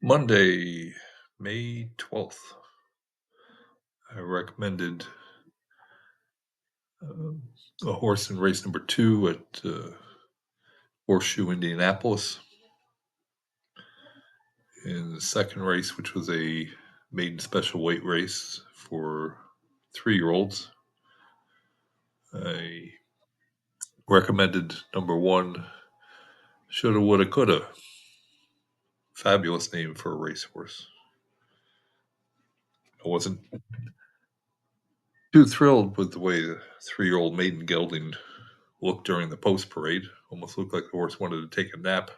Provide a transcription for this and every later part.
Monday, May 12th. I recommended um, a horse in race number 2 at Horseshoe Indianapolis. In the second race, which was a maiden special weight race for 3-year-olds, I recommended number 1, Shouldawoodacoulda. Fabulous name for a racehorse. I wasn't too thrilled with the way the 3-year-old maiden gelding looked during the post parade. Almost looked like the horse wanted to take a nap.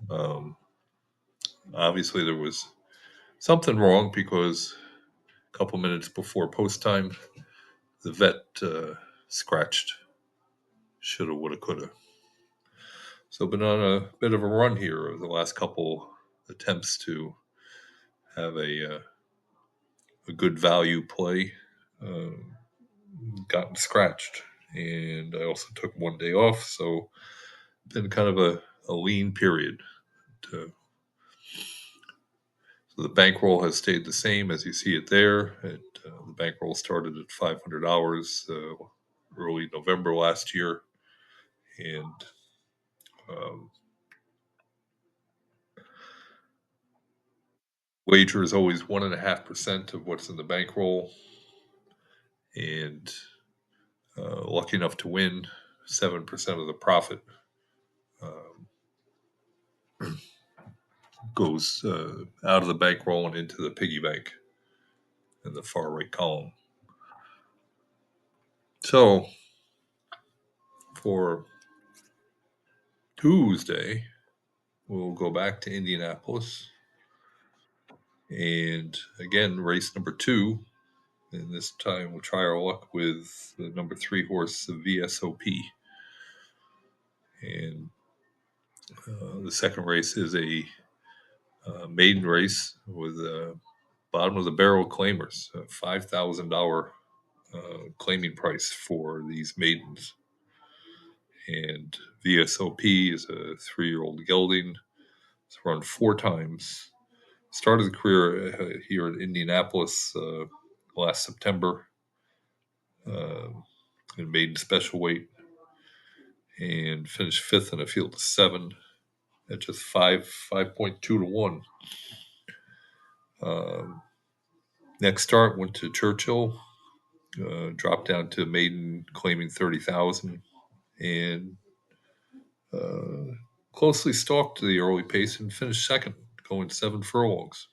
Um, Obviously, there was something wrong because a couple minutes before post time, the vet scratched shoulda, woulda, coulda. So, been on a bit of a run here over the last couple attempts to have a good value play. Um, Gotten scratched, and I also took one day off, so been kind of a lean period. To, so the bankroll has stayed the same as you see it there. The bankroll started at $500 early November last year, and um, wager is always 1.5% of what's in the bankroll, and lucky enough to win 7% of the profit um, goes out of the bankroll and into the piggy bank in the far right column. So for Tuesday, we'll go back to Indianapolis, and again, race number 2. And this time we'll try our luck with the number 3 horse, the VSOP. And the second race is a maiden race with bottom of the barrel claimers, a $5,000 claiming price for these maidens. And VSOP is a 3-year-old gelding. It's run 4 times. Started the career here at Indianapolis last September uh, in maiden special weight, and finished 5th in a field of 7 at just 5.2 to 1. Um, Next start went to Churchill, dropped down to maiden claiming 30,000, and uh, closely stalked the early pace and finished second, going 7 furlongs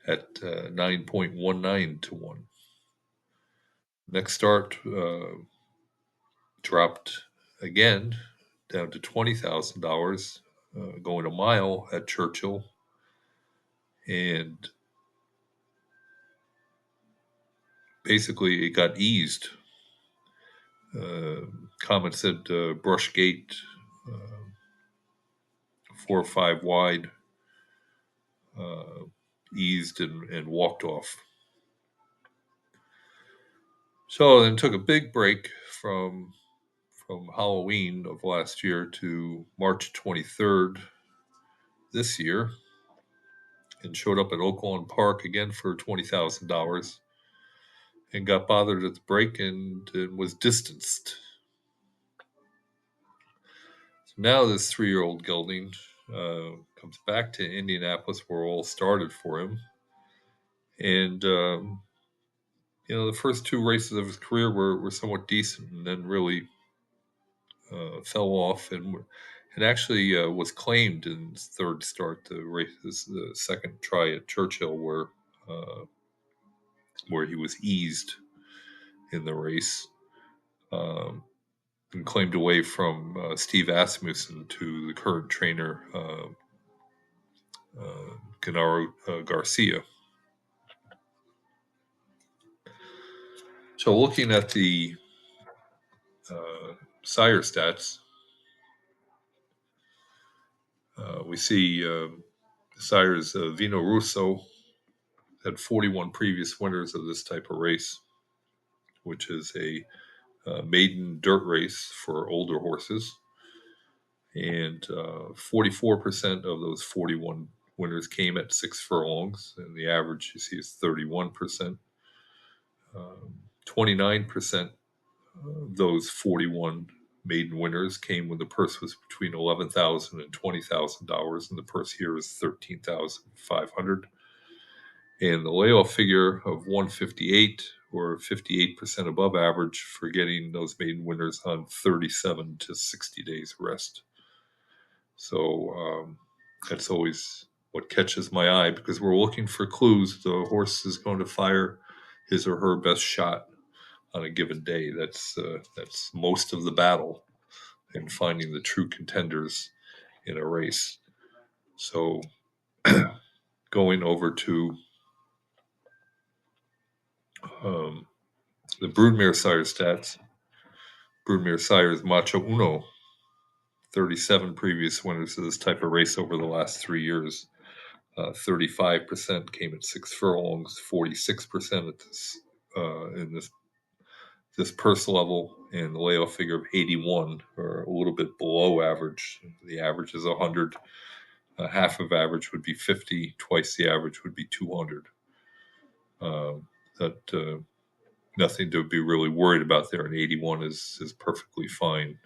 at 9.19 to 1. Next start dropped again down to $20,000, going a mile at Churchill, and basically it got eased. Comment said brush gate, 4 or 5 wide, uh, eased and walked off. So then took a big break from Halloween of last year to March 23rd this year, and showed up at Oaklawn Park again for $20,000, and got bothered at the break and was distanced. So now this 3-year-old gelding comes back to Indianapolis, where all started for him, and the first 2 races of his career were somewhat decent, and then really fell off, and actually was claimed in his third start. The second try at Churchill, where he was eased in the race, um, and claimed away from Steve Asmussen to the current trainer, Gennaro Garcia. So looking at the sire stats, we see sires Vino Russo had 41 previous winners of this type of race, which is a maiden dirt race for older horses. and 44% of those 41 winners came at 6 furlongs, and the average you see is 31%. 29% of those 41 maiden winners came when the purse was between $11,000 and $20,000, and the purse here is $13,500. And the layoff figure of 158, or 58% above average, for getting those maiden winners on 37 to 60 days rest. So that's always what catches my eye, because we're looking for clues. The horse is going to fire his or her best shot on a given day. That's most of the battle in finding the true contenders in a race. So going over to the broodmare sire stats. Broodmare sire is Macho Uno. 37 previous winners of this type of race over the last 3 years. 35% came at 6 furlongs, 46% at this in this purse level, and the layoff figure of 81, or a little bit below average. The average is 100. Half of average would be 50. Twice the average would be 200. That nothing to be really worried about there. And 81 is perfectly fine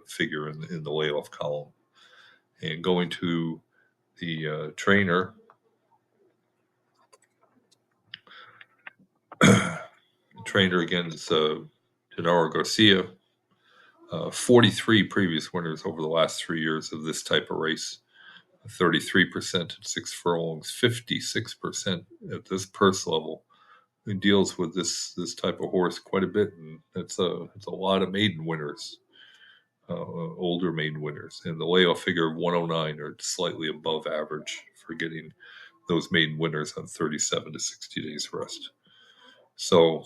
figure in the layoff column. And going to the trainer, trainer again is Genaro Garcia. 43 previous winners over the last 3 years of this type of race. 33% at 6 furlongs, 56% at this purse level. He deals with this type of horse quite a bit, and it's a lot of maiden winners, older maiden winners. And the layoff figure of 109, or slightly above average, for getting those maiden winners on 37 to 60 days rest. So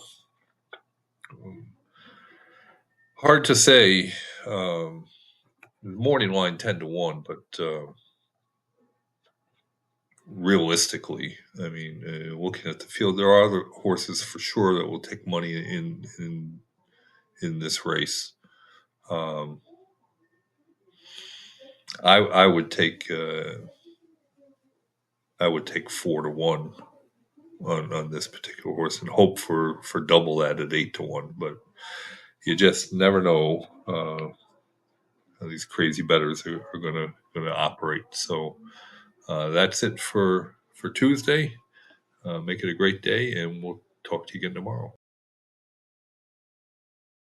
hard to say. Morning line 10 to 1, but realistically, I mean, looking at the field, there are other horses for sure that will take money in this race. I would take 4 to 1 on this particular horse, and hope for double that at 8 to 1. But you just never know how these crazy bettors are gonna operate. So that's it for Tuesday. Make it a great day, and we'll talk to you again tomorrow.